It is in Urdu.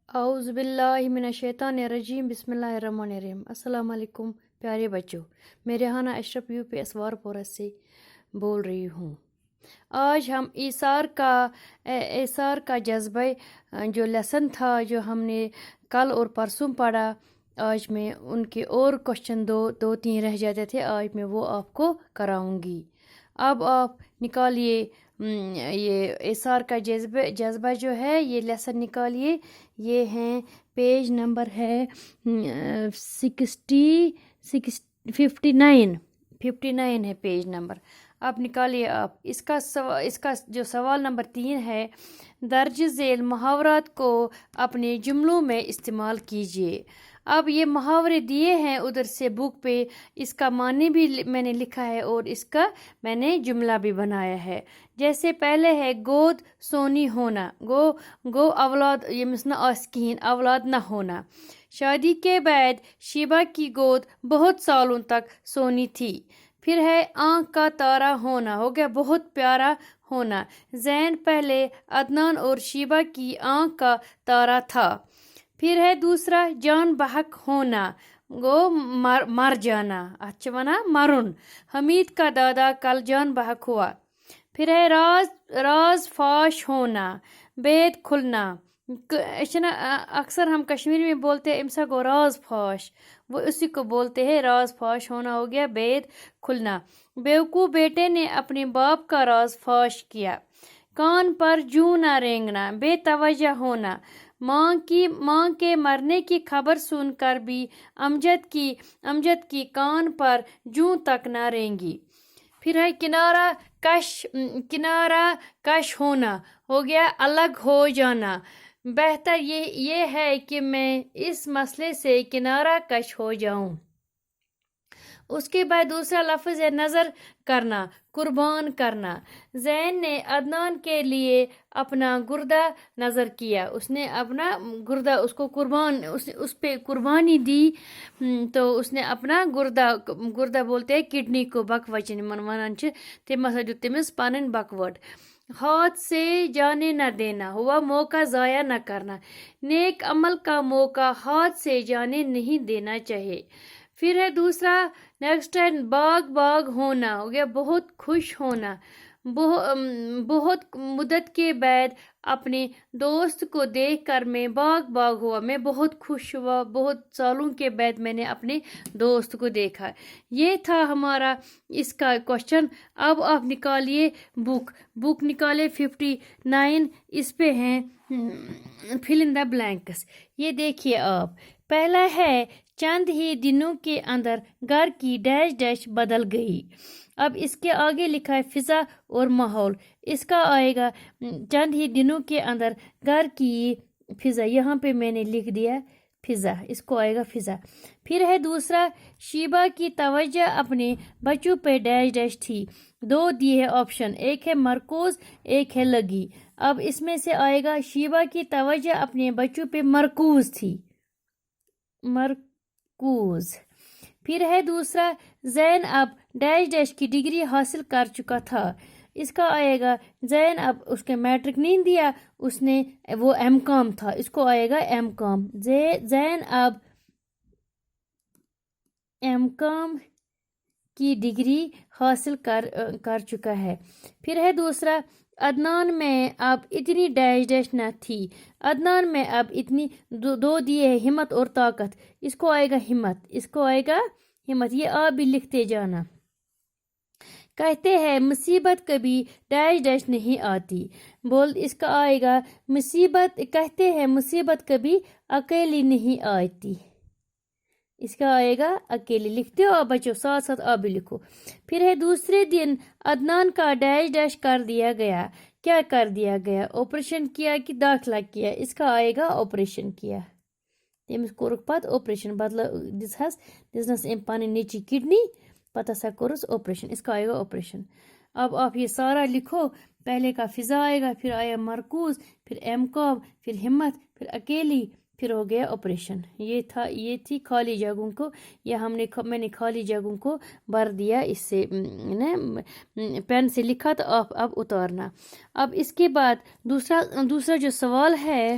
اعوذ باللہ من الشیطان الرجیم بسم اللہ الرحمن الرحیم۔ السلام علیکم پیارے بچوں، میں ریحانہ اشرف یو پی اسوار پورہ سے بول رہی ہوں۔ آج ہم ایثار کا جذبہ جو لیسن تھا جو ہم نے کل اور پرسوں پڑھا، آج میں ان کے اور کوشچن دو تین رہ جاتے تھے، آج میں وہ آپ کو کراؤں گی۔ اب آپ نکالیے یہ ایثار کا جذبہ جو ہے، یہ لیسن نکالیے۔ یہ ہیں پیج نمبر ہے 59 ہے پیج نمبر۔ اب نکالیے آپ اس کا جو سوال نمبر 3 ہے، درج ذیل محاورات کو اپنے جملوں میں استعمال کیجیے۔ اب یہ محاورے دیے ہیں ادھر سے بک پہ، اس کا معنی بھی میں نے لکھا ہے اور اس کا میں نے جملہ بھی بنایا ہے۔ جیسے پہلے ہے گود سونی ہونا، گو اولاد یمس نہ آس کہین، اولاد نہ ہونا۔ شادی کے بعد شیبہ کی گود بہت سالوں تک سونی تھی۔ پھر ہے آنکھ کا تارا ہونا، ہو گیا بہت پیارا ہونا۔ زین پہلے عدنان اور شیبہ کی آنکھ کا تارا تھا۔ پھر ہے دوسرا جان بحق ہونا، گو مر جانا، اچھا ونا مرن۔ حمید کا دادا کل جان بحق ہوا۔ پھر ہے راز فاش ہونا، بید کھلنا۔ اکثر ہم کشمیری میں بولتے ہیں امسا کو راز فاش، وہ اسی کو بولتے ہیں راز فاش ہونا، ہو گیا بید کھلنا۔ بیوقوف بیٹے نے اپنے باپ کا راز فاش کیا۔ کان پر جوں نہ رینگنا، بے توجہ ہونا۔ ماں کے مرنے کی خبر سن کر بھی امجد کی کان پر جوں تک نہ رینگی۔ پھر ہے کنارہ کش ہونا، ہو گیا الگ ہو جانا۔ بہتر یہ ہے کہ میں اس مسئلے سے کنارہ کش ہو جاؤں۔ اس کے بعد دوسرا لفظ ہے نظر کرنا، قربان کرنا۔ زین نے عدنان کے لیے اپنا گردہ نظر کیا، اس نے اپنا گردہ اس پہ قربانی دی، تو اس نے اپنا گردہ بولتے ہیں کڈنی کو، بک وچن ونان تم ہسا دیت تمس پنن بکوٹ۔ ہاتھ سے جانے نہ دینا، ہوا موقع ضائع نہ کرنا۔ نیک عمل کا موقع ہاتھ سے جانے نہیں دینا چاہیے۔ پھر ہے دوسرا نیکسٹ ہے باغ ہونا، ہو گیا بہت خوش ہونا۔ بہت مدت کے بعد اپنے دوست کو دیکھ کر میں باغ ہوا، میں بہت خوش ہوا، بہت سالوں کے بعد میں نے اپنے دوست کو دیکھا۔ یہ تھا ہمارا اس کا کوشچن۔ اب آپ نکالیے بک نکالے 59، اس پہ ہیں فل ان دا بلینکس۔ یہ دیکھیے آپ، پہلا ہے چند ہی دنوں کے اندر گھر کی ڈیش بدل گئی۔ اب اس کے آگے لکھا ہے فضا اور ماحول، اس کا آئے گا چند ہی دنوں کے اندر گھر کی فضا، یہاں پہ میں نے لکھ دیا فضا، اس کو آئے گا فضا۔ پھر ہے دوسرا شیبہ کی توجہ اپنے بچوں پہ ڈیش تھی، دو دیے ہے آپشن، ایک ہے مرکوز ایک ہے لگی۔ اب اس میں سے آئے گا شیبہ کی توجہ اپنے بچوں پہ مرکوز تھی، مرکوز۔ پھر ہے دوسرا زین اب ڈیش کی ڈگری حاصل کر چکا تھا، اس کا آئے گا زین اب اس کے میٹرک نہیں دیا، اس نے وہ ایم کام تھا، اس کو آئے گا ایم کام۔ زین اب ایم کام کی ڈگری حاصل کر چکا ہے۔ پھر ہے دوسرا عدنان میں اب اتنی ڈیش نہ تھی، عدنان میں اب اتنی دو دیے ہے ہمت اور طاقت، اس کو آئے گا ہمت، اس کو آئے گا ہمت۔ یہ آپ بھی لکھتے جانا۔ کہتے ہیں مصیبت کبھی ڈیش نہیں آتی، اس کا آئے گا کہتے ہیں مصیبت کبھی اکیلی نہیں آتی، اس کا آئے گا اکیلی۔ لکھتے ہو آپ بچوں، ساتھ ساتھ آپ بھی لکھو۔ پھر ہے دوسرے دن عدنان کا ڈیش کر دیا گیا، کیا کر دیا گیا؟ آپریشن کیا کہ داخلہ کیا، اس کا آئے گا آپریشن کیا۔ تمس کورک پت آپریشن، دس پن نیچی کڈنی، پتہ ہسا کورس آپریشن، اس کا آئے گا آپریشن۔ اب آپ یہ سارا لکھو، پہلے کا فضا آئے گا، پھر آیا مرکوز، پھر ایم کام، پھر ہمت، پھر اکیلی، پھر ہو گیا آپریشن۔ یہ تھی خالی جگہوں کو، یا میں نے خالی جگہوں کو بھر دیا، اس سے پین سے لکھا، تو آپ اب اتارنا۔ اب اس کے بعد دوسرا جو سوال ہے